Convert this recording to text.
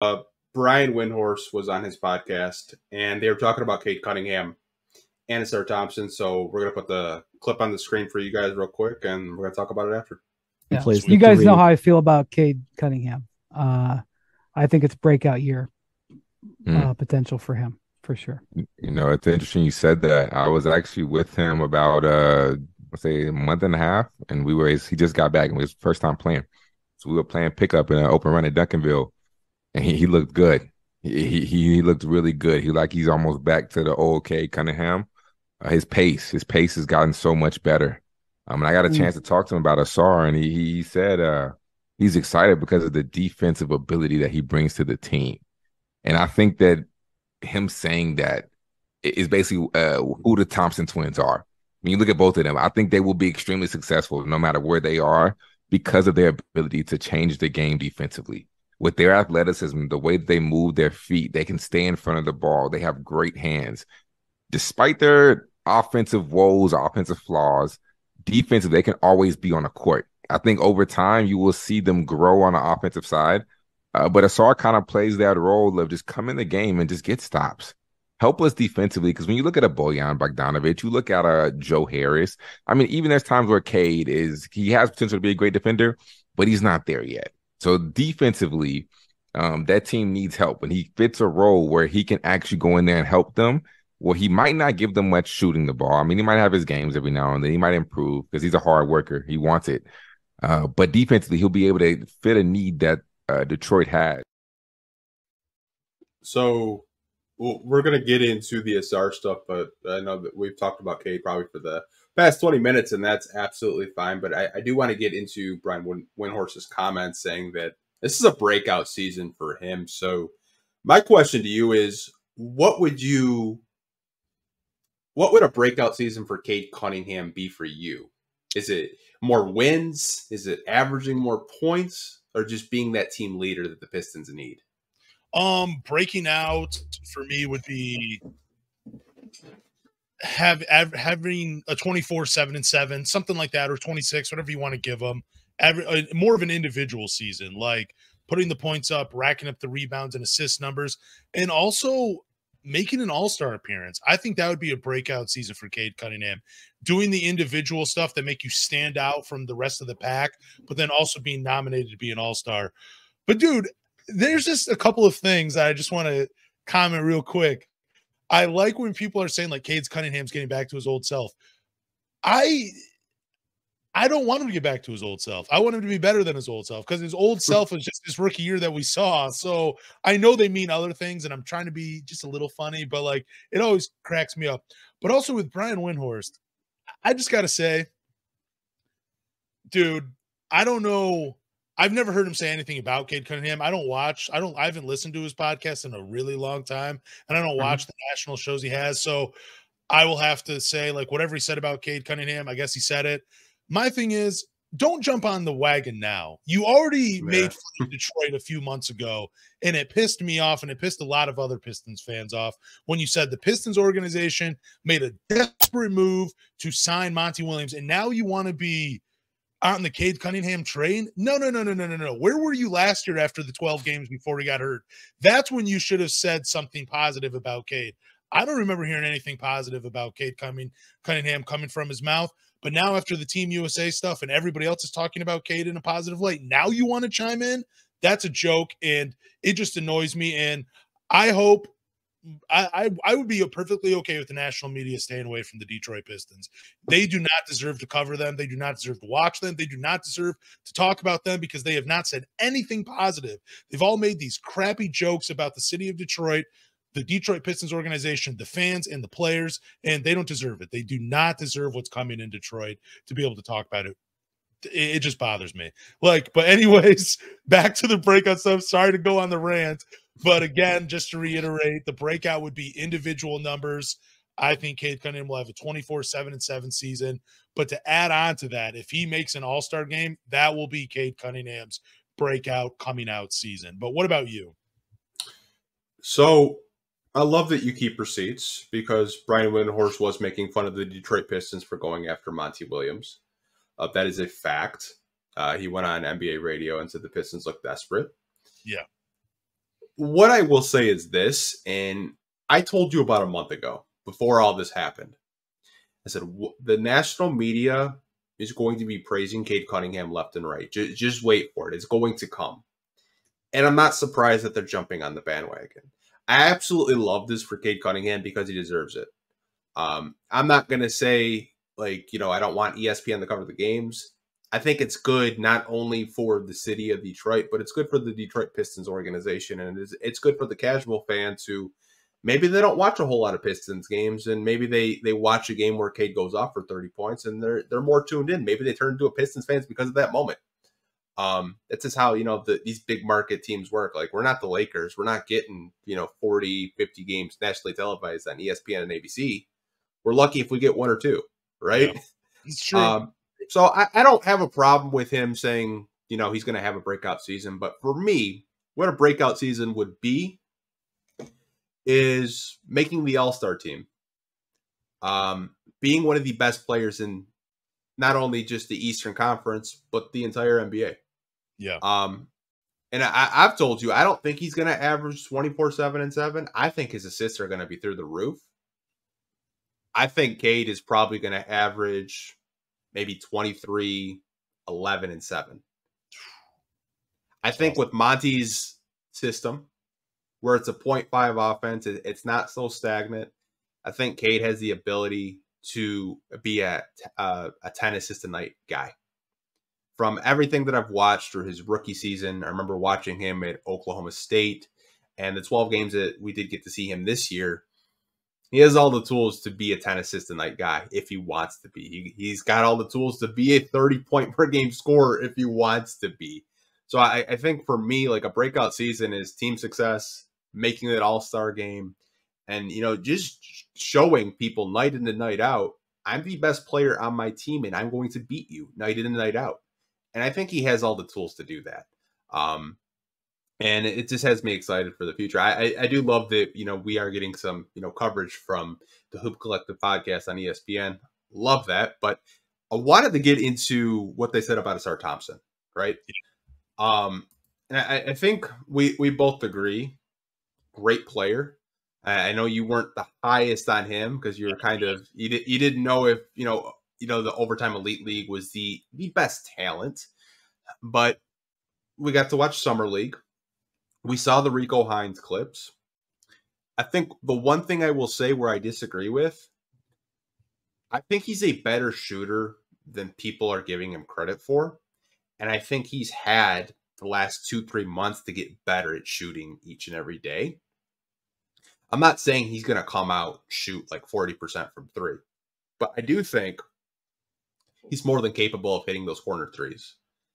Brian Windhorst was on his podcast, and they were talking about Cade Cunningham and Ausar Thompson. So we're going to put the clip on the screen for you guys real quick, and we're going to talk about it after. Yeah. You guys know how I feel about Cade Cunningham. I think it's breakout year potential for him, for sure. You know, it's interesting you said that. I was actually with him about, let's say, a month and a half, and he just got back, and it was his first time playing. So we were playing pickup in an open run at Duncanville, and he looked good. He looked really good. He's almost back to the old Cade Cunningham. His pace has gotten so much better. And I got a chance to talk to him about Ausar, and he said he's excited because of the defensive ability that he brings to the team. And I think that him saying that is basically who the Thompson twins are. When you look at both of them, I think they will be extremely successful no matter where they are because of their ability to change the game defensively. With their athleticism, the way that they move their feet, they can stay in front of the ball. They have great hands. Despite their offensive woes, offensive flaws, defensive, they can always be on the court. I think over time you will see them grow on the offensive side. But Ausar kind of plays that role of just come in the game and just get stops. Help us defensively, because when you look at a Bojan Bogdanovic, you look at a Joe Harris. I mean, even there's times where Cade he has potential to be a great defender, but he's not there yet. So defensively, that team needs help, and he fits a role where he can actually go in there and help them. Well, he might not give them much shooting the ball. I mean, he might have his games every now and then. He might improve because he's a hard worker. He wants it. But defensively, he'll be able to fit a need that Detroit had. So we're going to get into the Ausar stuff, but I know that we've talked about Cade probably for the past 20 minutes, and that's absolutely fine. But I do want to get into Brian Windhorst's comments saying that this is a breakout season for him. So my question to you is, what would a breakout season for Cade Cunningham be for you? Is it more wins? Is it averaging more points, or just being that team leader that the Pistons need? Breaking out for me would be having a 24-7-7, something like that, or 26, whatever you want to give them. More of an individual season, like putting the points up, racking up the rebounds and assist numbers, and also making an all-star appearance. I think that would be a breakout season for Cade Cunningham. Doing the individual stuff that make you stand out from the rest of the pack, but then also being nominated to be an all-star. But, dude, there's just a couple of things that I just want to comment real quick. I like when people are saying, like, Cade Cunningham's getting back to his old self. I don't want him to get back to his old self. I want him to be better than his old self, because his old self is just this rookie year that we saw. So I know they mean other things, and I'm trying to be just a little funny, but like it always cracks me up. But also with Brian Windhorst, I just got to say, dude, I don't know. I've never heard him say anything about Cade Cunningham. I haven't listened to his podcast in a really long time, and I don't watch the national shows he has. So I will have to say, like, whatever he said about Cade Cunningham, I guess he said it. My thing is, don't jump on the wagon now. You already made fun of Detroit a few months ago, and it pissed me off, and it pissed a lot of other Pistons fans off when you said the Pistons organization made a desperate move to sign Monty Williams, and now you want to be on the Cade Cunningham train? No. Where were you last year after the 12 games before he got hurt? That's when you should have said something positive about Cade. I don't remember hearing anything positive about Cade Cunningham coming from his mouth. But now after the Team USA stuff and everybody else is talking about Cade in a positive light, now you want to chime in? That's a joke, and it just annoys me. And I hope I would be perfectly okay with the national media staying away from the Detroit Pistons. They do not deserve to cover them. They do not deserve to watch them. They do not deserve to talk about them because they have not said anything positive. They've all made these crappy jokes about the city of Detroit, the Detroit Pistons organization, the fans, and the players, and they don't deserve it. They do not deserve what's coming in Detroit to be able to talk about it. It just bothers me. But anyways, back to the breakout stuff. Sorry to go on the rant, but again, just to reiterate, the breakout would be individual numbers. I think Cade Cunningham will have a 24-7-7 season, but to add on to that, if he makes an all-star game, that will be Cade Cunningham's breakout coming out season. But what about you? So I love that you keep receipts, because Brian Windhorst was making fun of the Detroit Pistons for going after Monty Williams. That is a fact. He went on NBA radio and said the Pistons look desperate. Yeah. what I will say is this, and I told you about a month ago before all this happened. I said the national media is going to be praising Cade Cunningham left and right. Just wait for it. It's going to come. And I'm not surprised that they're jumping on the bandwagon. I absolutely love this for Cade Cunningham because he deserves it. I'm not going to say, like, you know, I don't want ESPN to cover the games. I think it's good not only for the city of Detroit, but it's good for the Detroit Pistons organization. And it's good for the casual fans who maybe they don't watch a whole lot of Pistons games, and maybe they watch a game where Cade goes off for 30 points and they're more tuned in. Maybe they turn into a Pistons fans because of that moment. That's just how, you know, these big market teams work. Like, we're not the Lakers. We're not getting, you know, 40, 50 games nationally televised on ESPN and ABC. We're lucky if we get one or two, right? Yeah, it's true. So I don't have a problem with him saying, you know, he's going to have a breakout season. But for me, what a breakout season would be is making the All-Star team, being one of the best players in not only just the Eastern Conference, but the entire NBA. Yeah. And I've told you, I don't think he's going to average 24, 7, and 7. I think his assists are going to be through the roof. I think Cade is probably going to average maybe 23, 11, and 7. I think with Monty's system, where it's a 0.5 offense, it's not so stagnant. I think Cade has the ability to be a 10 assist a night guy. From everything that I've watched through his rookie season, I remember watching him at Oklahoma State and the 12 games that we did get to see him this year. He has all the tools to be a 10 assist a night guy if he wants to be. He's got all the tools to be a 30-point per game scorer if he wants to be. So I think for me, like, a breakout season is team success, making it all-star game, and, you know, just showing people night in and night out, I'm the best player on my team and I'm going to beat you night in and night out. And I think he has all the tools to do that. And it just has me excited for the future. I do love that, you know, we are getting some, you know, coverage from the Hoop Collective podcast on ESPN. Love that. But I wanted to get into what they said about Ausar Thompson, right? And I think we both agree, great player. I know you weren't the highest on him because you were kind of, you didn't know if, you know, the Overtime Elite League was the best talent, but we got to watch Summer League. We saw the Rico Hines clips. I think the one thing I will say where I disagree with, I think he's a better shooter than people are giving him credit for. And I think he's had the last 2-3 months to get better at shooting each and every day. I'm not saying he's going to come out shoot like 40% from 3, but I do think he's more than capable of hitting those corner threes.